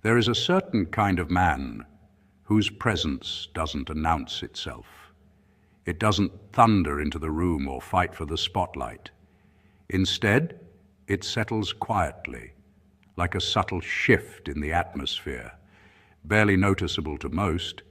There is a certain kind of man whose presence doesn't announce itself. It doesn't thunder into the room or fight for the spotlight. Instead, it settles quietly, like a subtle shift in the atmosphere, barely noticeable to most,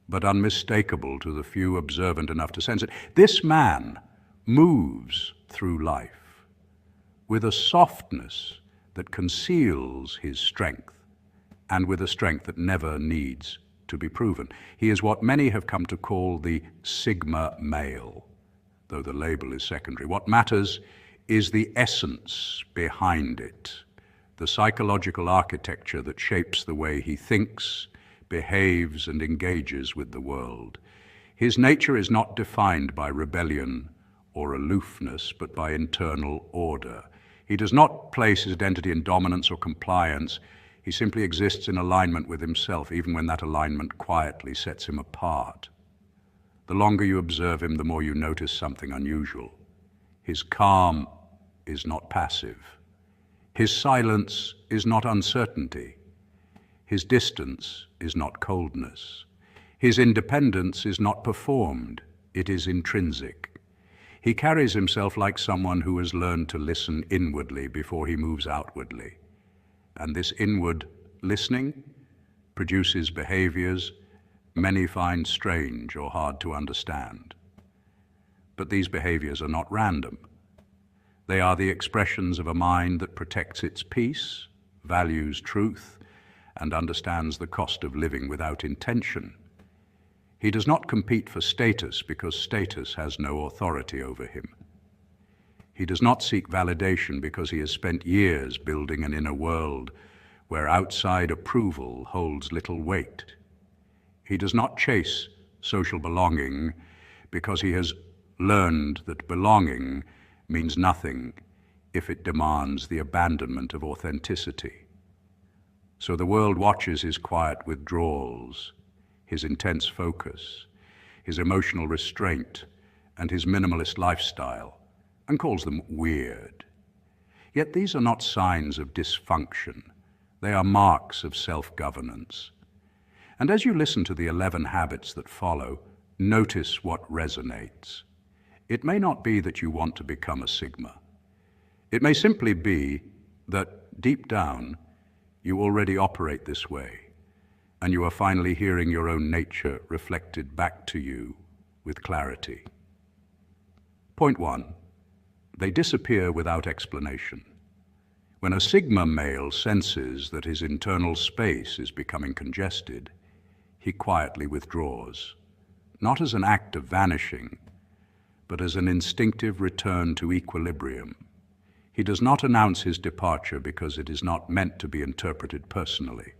but unmistakable to the few observant enough to sense it. This man moves through life with a softness that conceals his strength, and with a strength that never needs to be proven. He is what many have come to call the Sigma male, though the label is secondary. What matters is the essence behind it, the psychological architecture that shapes the way he thinks, behaves, and engages with the world. His nature is not defined by rebellion or aloofness, but by internal order. He does not place his identity in dominance or compliance. He simply exists in alignment with himself, even when that alignment quietly sets him apart. The longer you observe him, the more you notice something unusual. His calm is not passive. His silence is not uncertainty. His distance is not coldness. His independence is not performed, it is intrinsic. He carries himself like someone who has learned to listen inwardly before he moves outwardly. And this inward listening produces behaviors many find strange or hard to understand. But these behaviors are not random. They are the expressions of a mind that protects its peace, values truth, and understands the cost of living without intention. He does not compete for status because status has no authority over him. He does not seek validation because he has spent years building an inner world where outside approval holds little weight. He does not chase social belonging because he has learned that belonging means nothing if it demands the abandonment of authenticity. So the world watches his quiet withdrawals, his intense focus, his emotional restraint, and his minimalist lifestyle, and calls them weird. Yet these are not signs of dysfunction. They are marks of self-governance. And as you listen to the 11 habits that follow, notice what resonates. It may not be that you want to become a Sigma. It may simply be that deep down, you already operate this way, and you are finally hearing your own nature reflected back to you with clarity. Point 1. They disappear without explanation. When a Sigma male senses that his internal space is becoming congested, he quietly withdraws, not as an act of vanishing, but as an instinctive return to equilibrium. He does not announce his departure because it is not meant to be interpreted personally.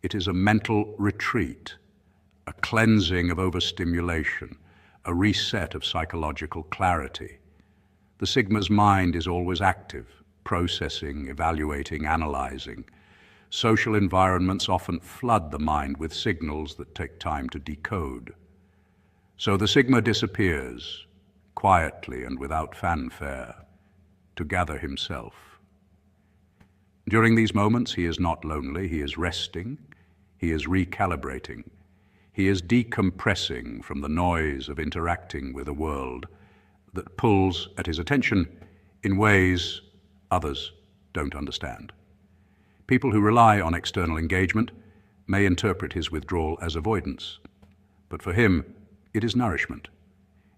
It is a mental retreat, a cleansing of overstimulation, a reset of psychological clarity. The Sigma's mind is always active, processing, evaluating, analyzing. Social environments often flood the mind with signals that take time to decode. So the Sigma disappears, quietly and without fanfare, to gather himself. During these moments, he is not lonely, he is resting, he is recalibrating, he is decompressing from the noise of interacting with a world that pulls at his attention in ways others don't understand. People who rely on external engagement may interpret his withdrawal as avoidance, but for him, it is nourishment.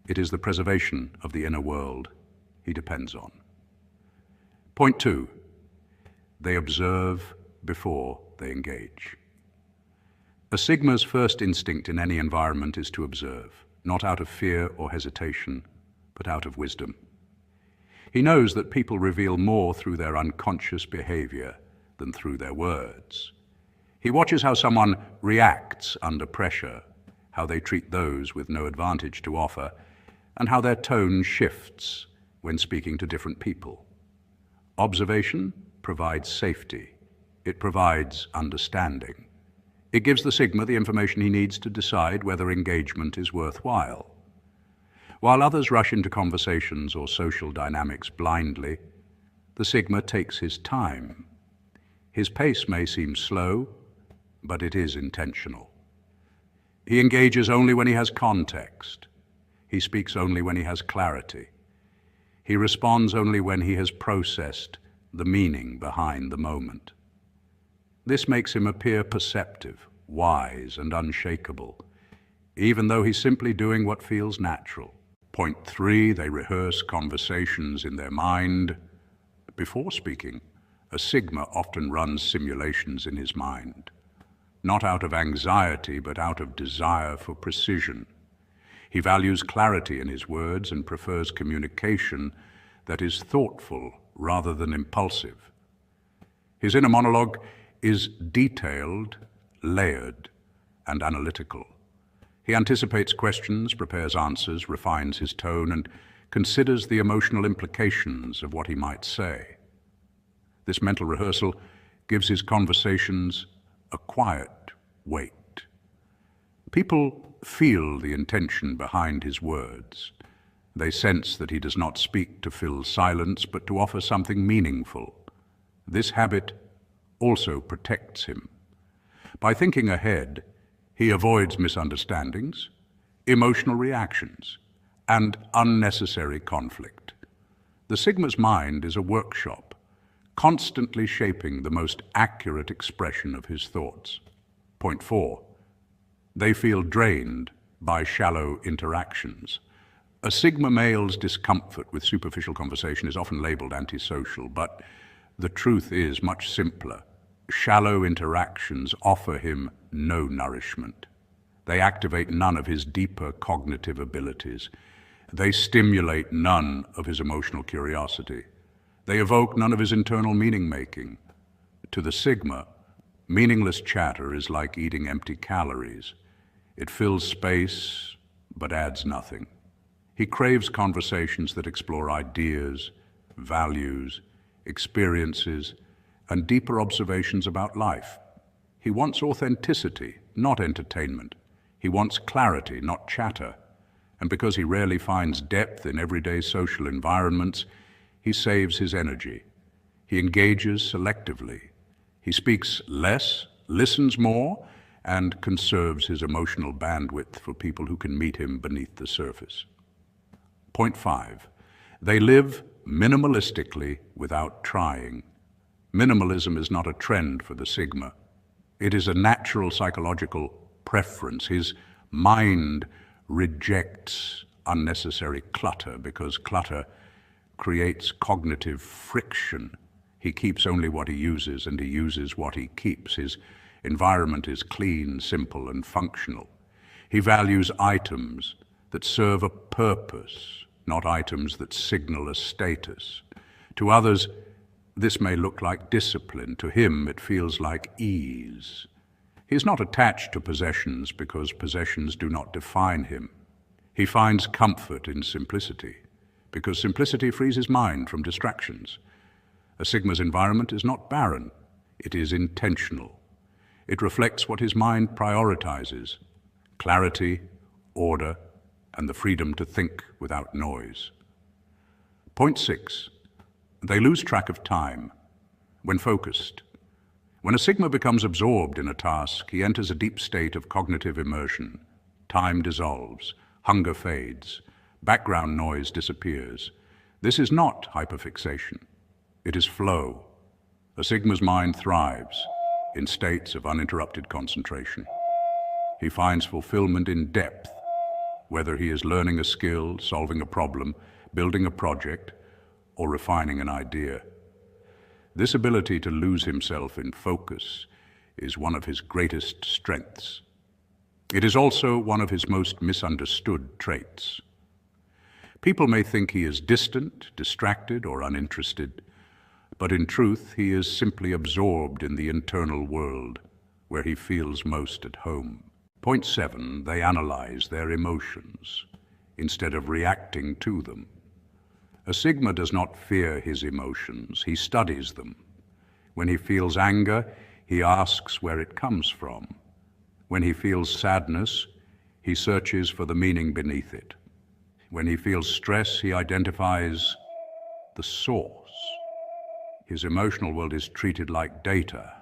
It is the preservation of the inner world he depends on. Point 2. They observe before they engage. A Sigma's first instinct in any environment is to observe, not out of fear or hesitation, but out of wisdom. He knows that people reveal more through their unconscious behavior than through their words. He watches how someone reacts under pressure, how they treat those with no advantage to offer, and how their tone shifts when speaking to different people. Observation provides safety. It provides understanding. It gives the Sigma the information he needs to decide whether engagement is worthwhile. While others rush into conversations or social dynamics blindly, the Sigma takes his time. His pace may seem slow but it is intentional. He engages only when he has context. He speaks only when he has clarity. He responds only when he has processed the meaning behind the moment. This makes him appear perceptive, wise, and unshakable, even though he's simply doing what feels natural. Point 3, they rehearse conversations in their mind. Before speaking, a Sigma often runs simulations in his mind, not out of anxiety, but out of desire for precision. He values clarity in his words and prefers communication that is thoughtful rather than impulsive. His inner monologue is detailed, layered, and analytical. He anticipates questions, prepares answers, refines his tone, and considers the emotional implications of what he might say. This mental rehearsal gives his conversations a quiet weight. People feel the intention behind his words. They sense that he does not speak to fill silence, but to offer something meaningful. This habit also protects him. By thinking ahead, he avoids misunderstandings, emotional reactions, and unnecessary conflict. The Sigma's mind is a workshop, constantly shaping the most accurate expression of his thoughts. Point 4. They feel drained by shallow interactions. A Sigma male's discomfort with superficial conversation is often labeled antisocial, but the truth is much simpler. Shallow interactions offer him no nourishment. They activate none of his deeper cognitive abilities. They stimulate none of his emotional curiosity. They evoke none of his internal meaning-making. To the Sigma, meaningless chatter is like eating empty calories. It fills space, but adds nothing. He craves conversations that explore ideas, values, experiences, and deeper observations about life. He wants authenticity, not entertainment. He wants clarity, not chatter. And because he rarely finds depth in everyday social environments, he saves his energy. He engages selectively. He speaks less, listens more, and conserves his emotional bandwidth for people who can meet him beneath the surface. Point 5. They live minimalistically without trying. Minimalism is not a trend for the Sigma. It is a natural psychological preference. His mind rejects unnecessary clutter because clutter creates cognitive friction. He keeps only what he uses, and he uses what he keeps. His environment is clean, simple, and functional. He values items that serve a purpose, not items that signal a status. To others, this may look like discipline. To him, it feels like ease. He is not attached to possessions because possessions do not define him. He finds comfort in simplicity because simplicity frees his mind from distractions. A Sigma's environment is not barren. It is intentional. It reflects what his mind prioritizes: clarity, order, and the freedom to think without noise. Point 6. They lose track of time when focused. When a Sigma becomes absorbed in a task, he enters a deep state of cognitive immersion. Time dissolves, hunger fades, background noise disappears. This is not hyperfixation. It is flow. A Sigma's mind thrives in states of uninterrupted concentration. He finds fulfillment in depth, whether he is learning a skill, solving a problem, building a project, or refining an idea. This ability to lose himself in focus is one of his greatest strengths. It is also one of his most misunderstood traits. People may think he is distant, distracted, or uninterested, but in truth, he is simply absorbed in the internal world, where he feels most at home. Point 7, they analyze their emotions instead of reacting to them. A Sigma does not fear his emotions, he studies them. When he feels anger, he asks where it comes from. When he feels sadness, he searches for the meaning beneath it. When he feels stress, he identifies the source. His emotional world is treated like data,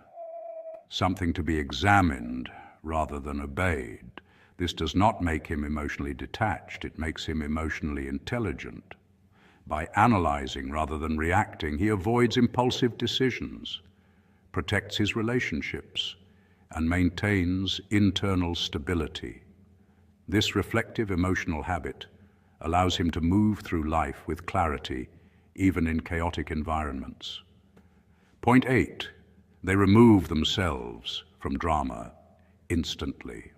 something to be examined rather than obeyed. This does not make him emotionally detached, it makes him emotionally intelligent. By analyzing rather than reacting, he avoids impulsive decisions, protects his relationships, and maintains internal stability. This reflective emotional habit allows him to move through life with clarity, even in chaotic environments. Point 8, they remove themselves from drama instantly.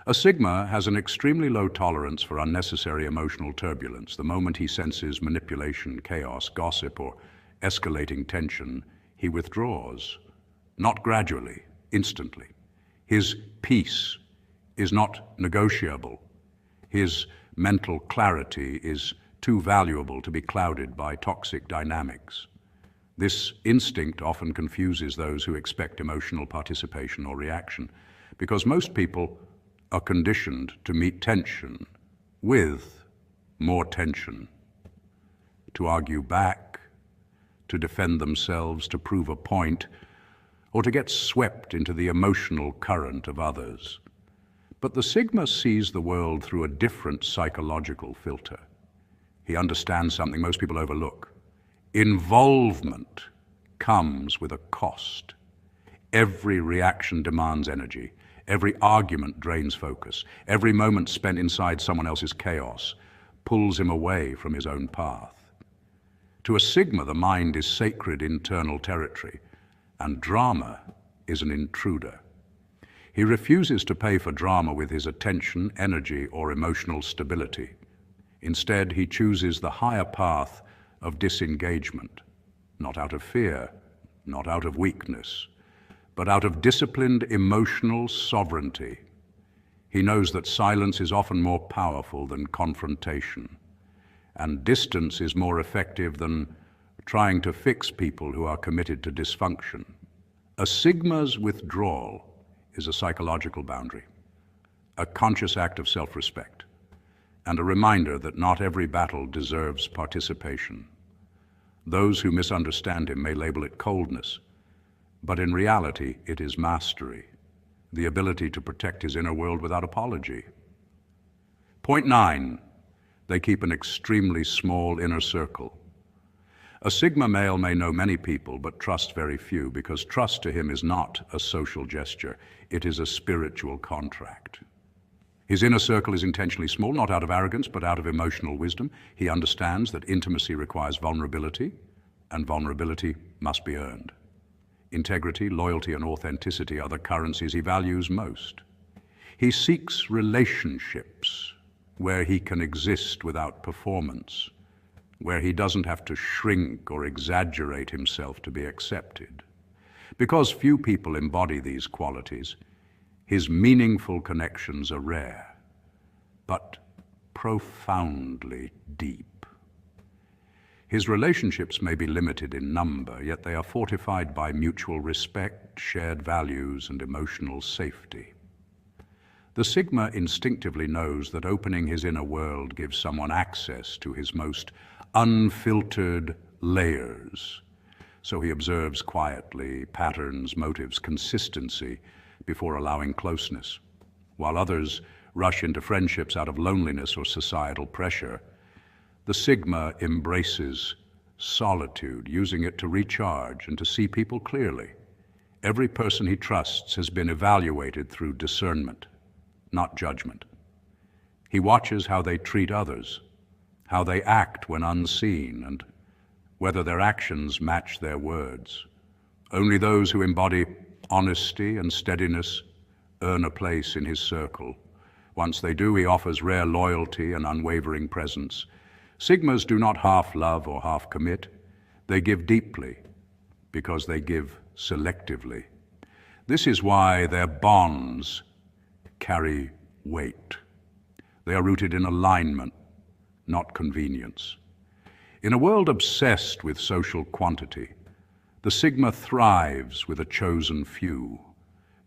A Sigma has an extremely low tolerance for unnecessary emotional turbulence. The moment he senses manipulation, chaos, gossip, or escalating tension, he withdraws. Not gradually, instantly. His peace is not negotiable. His mental clarity is too valuable to be clouded by toxic dynamics. This instinct often confuses those who expect emotional participation or reaction, because most people are conditioned to meet tension with more tension, to argue back, to defend themselves, to prove a point, or to get swept into the emotional current of others. But the Sigma sees the world through a different psychological filter. He understands something most people overlook. Involvement comes with a cost. Every reaction demands energy. Every argument drains focus. Every moment spent inside someone else's chaos pulls him away from his own path. To a Sigma, the mind is sacred internal territory, and drama is an intruder. He refuses to pay for drama with his attention, energy, or emotional stability. Instead, he chooses the higher path of disengagement, not out of fear, not out of weakness, but out of disciplined emotional sovereignty. He knows that silence is often more powerful than confrontation, and distance is more effective than trying to fix people who are committed to dysfunction. A Sigma's withdrawal is a psychological boundary, a conscious act of self-respect, and a reminder that not every battle deserves participation. Those who misunderstand him may label it coldness, but in reality, it is mastery, the ability to protect his inner world without apology. Point 9, they keep an extremely small inner circle. A Sigma male may know many people, but trust very few, because trust to him is not a social gesture, it is a spiritual contract. His inner circle is intentionally small, not out of arrogance, but out of emotional wisdom. He understands that intimacy requires vulnerability, and vulnerability must be earned. Integrity, loyalty, and authenticity are the currencies he values most. He seeks relationships where he can exist without performance, where he doesn't have to shrink or exaggerate himself to be accepted. Because few people embody these qualities, his meaningful connections are rare, but profoundly deep. His relationships may be limited in number, yet they are fortified by mutual respect, shared values, and emotional safety. The Sigma instinctively knows that opening his inner world gives someone access to his most unfiltered layers. So he observes quietly patterns, motives, consistency before allowing closeness. While others rush into friendships out of loneliness or societal pressure, the Sigma embraces solitude, using it to recharge and to see people clearly. Every person he trusts has been evaluated through discernment, not judgment. He watches how they treat others, how they act when unseen, and whether their actions match their words. Only those who embody honesty and steadiness earn a place in his circle. Once they do, he offers rare loyalty and unwavering presence. Sigmas do not half love or half commit. They give deeply because they give selectively. This is why their bonds carry weight. They are rooted in alignment, not convenience. In a world obsessed with social quantity, the Sigma thrives with a chosen few,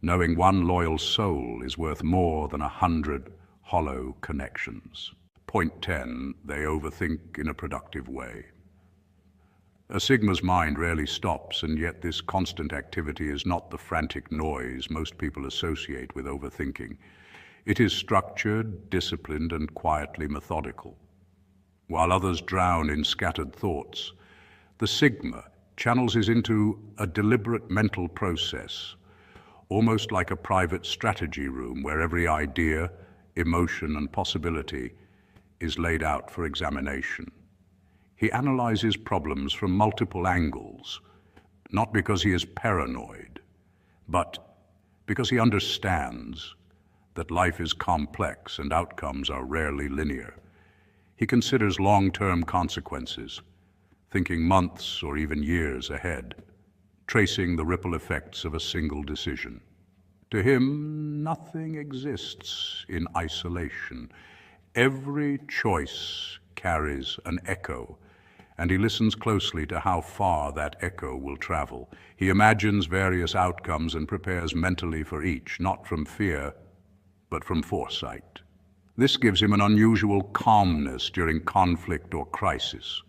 knowing one loyal soul is worth more than 100 hollow connections. Point 10, they overthink in a productive way. A Sigma's mind rarely stops, and yet this constant activity is not the frantic noise most people associate with overthinking. It is structured, disciplined, and quietly methodical. While others drown in scattered thoughts, the Sigma channels it into a deliberate mental process, almost like a private strategy room where every idea, emotion, and possibility is laid out for examination. He analyzes problems from multiple angles, not because he is paranoid, but because he understands that life is complex and outcomes are rarely linear. He considers long-term consequences, thinking months or even years ahead, tracing the ripple effects of a single decision. To him, nothing exists in isolation. Every choice carries an echo, and he listens closely to how far that echo will travel. He imagines various outcomes and prepares mentally for each, not from fear, but from foresight. This gives him an unusual calmness during conflict or crisis.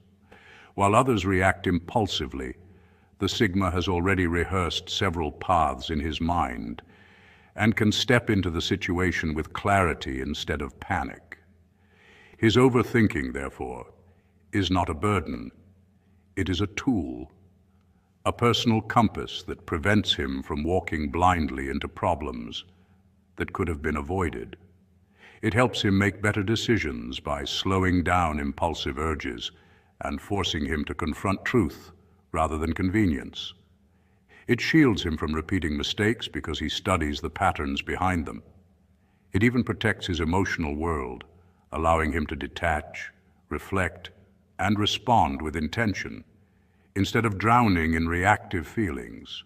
While others react impulsively, the Sigma has already rehearsed several paths in his mind and can step into the situation with clarity instead of panic. His overthinking, therefore, is not a burden. It is a tool, a personal compass that prevents him from walking blindly into problems that could have been avoided. It helps him make better decisions by slowing down impulsive urges and forcing him to confront truth rather than convenience. It shields him from repeating mistakes because he studies the patterns behind them. It even protects his emotional world, allowing him to detach, reflect, and respond with intention, instead of drowning in reactive feelings.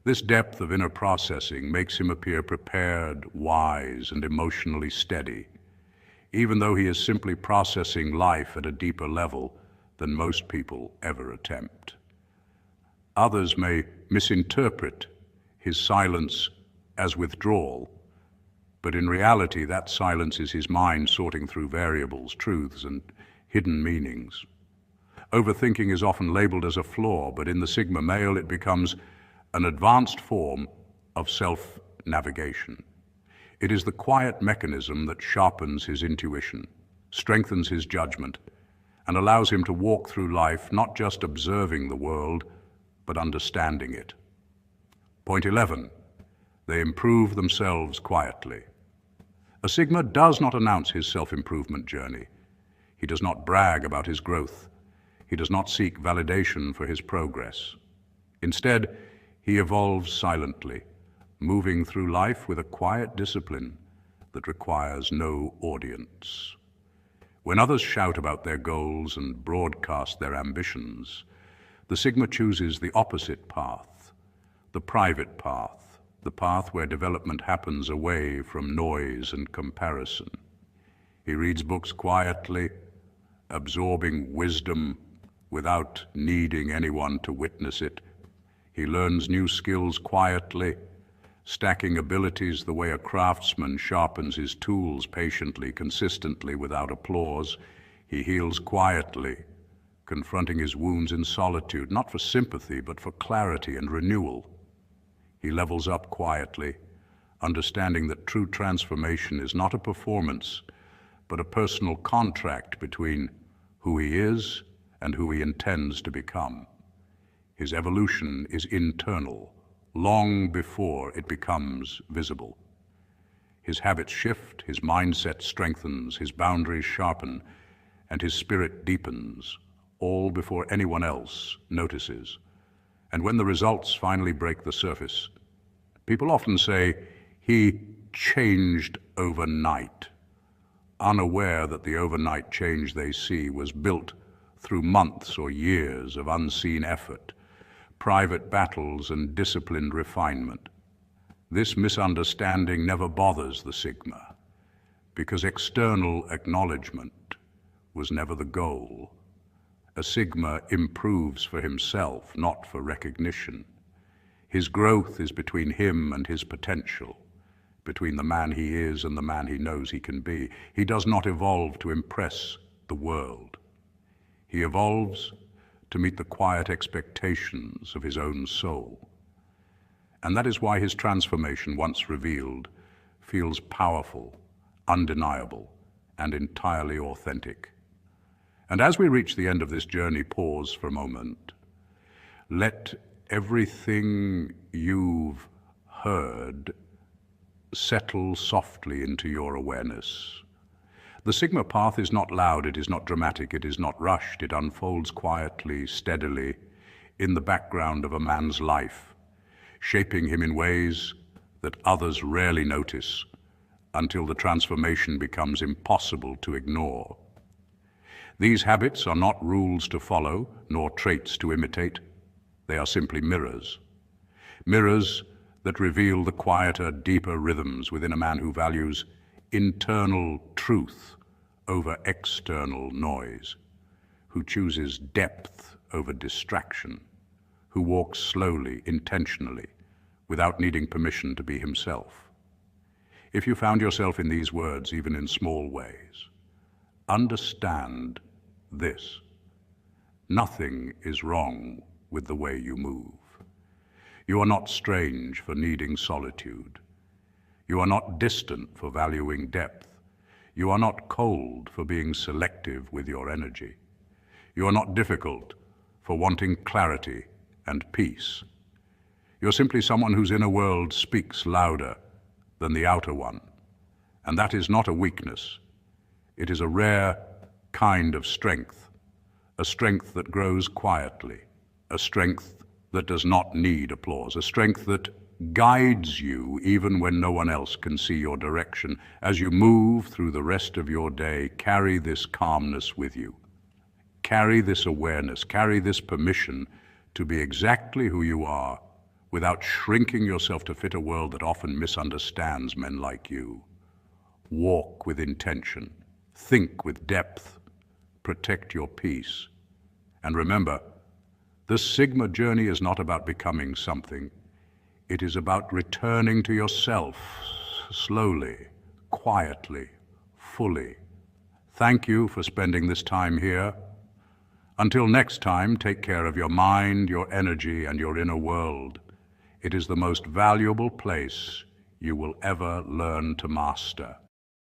This depth of inner processing makes him appear prepared, wise, and emotionally steady, even though he is simply processing life at a deeper level than most people ever attempt. Others may misinterpret his silence as withdrawal, but in reality that silence is his mind sorting through variables, truths, and hidden meanings. Overthinking is often labeled as a flaw, but in the Sigma male it becomes an advanced form of self-navigation. It is the quiet mechanism that sharpens his intuition, strengthens his judgment, and allows him to walk through life not just observing the world, but understanding it. Point 11, they improve themselves quietly. A Sigma does not announce his self-improvement journey. He does not brag about his growth. He does not seek validation for his progress. Instead, he evolves silently, moving through life with a quiet discipline that requires no audience. When others shout about their goals and broadcast their ambitions, the Sigma chooses the opposite path, the private path, the path where development happens away from noise and comparison. He reads books quietly, absorbing wisdom without needing anyone to witness it. He learns new skills quietly, stacking abilities the way a craftsman sharpens his tools patiently, consistently, without applause. He heals quietly, confronting his wounds in solitude, not for sympathy, but for clarity and renewal. He levels up quietly, understanding that true transformation is not a performance, but a personal contract between who he is and who he intends to become. His evolution is internal, long before it becomes visible. His habits shift, his mindset strengthens, his boundaries sharpen, and his spirit deepens, all before anyone else notices. And when the results finally break the surface, people often say, he changed overnight, unaware that the overnight change they see was built through months or years of unseen effort, private battles, and disciplined refinement. This misunderstanding never bothers the Sigma, because external acknowledgement was never the goal. A Sigma improves for himself, not for recognition. His growth is between him and his potential, between the man he is and the man he knows he can be. He does not evolve to impress the world. He evolves to meet the quiet expectations of his own soul. And that is why his transformation, once revealed, feels powerful, undeniable, and entirely authentic. And as we reach the end of this journey, pause for a moment. Let everything you've heard settle softly into your awareness. The Sigma path is not loud, it is not dramatic, it is not rushed, it unfolds quietly, steadily, in the background of a man's life, shaping him in ways that others rarely notice until the transformation becomes impossible to ignore. These habits are not rules to follow, nor traits to imitate. They are simply mirrors. Mirrors that reveal the quieter, deeper rhythms within a man who values internal truth over external noise, who chooses depth over distraction, who walks slowly, intentionally, without needing permission to be himself. If you found yourself in these words, even in small ways, understand this: nothing is wrong with the way you move. You are not strange for needing solitude. You are not distant for valuing depth. You are not cold for being selective with your energy. You are not difficult for wanting clarity and peace. You're simply someone whose inner world speaks louder than the outer one. And that is not a weakness. It is a rare kind of strength, a strength that grows quietly, a strength that does not need applause, a strength that guides you even when no one else can see your direction. As you move through the rest of your day, carry this calmness with you. Carry this awareness, carry this permission to be exactly who you are without shrinking yourself to fit a world that often misunderstands men like you. Walk with intention, think with depth, protect your peace. And remember, the Sigma journey is not about becoming something. It is about returning to yourself, slowly, quietly, fully. Thank you for spending this time here. Until next time, take care of your mind, your energy, and your inner world. It is the most valuable place you will ever learn to master.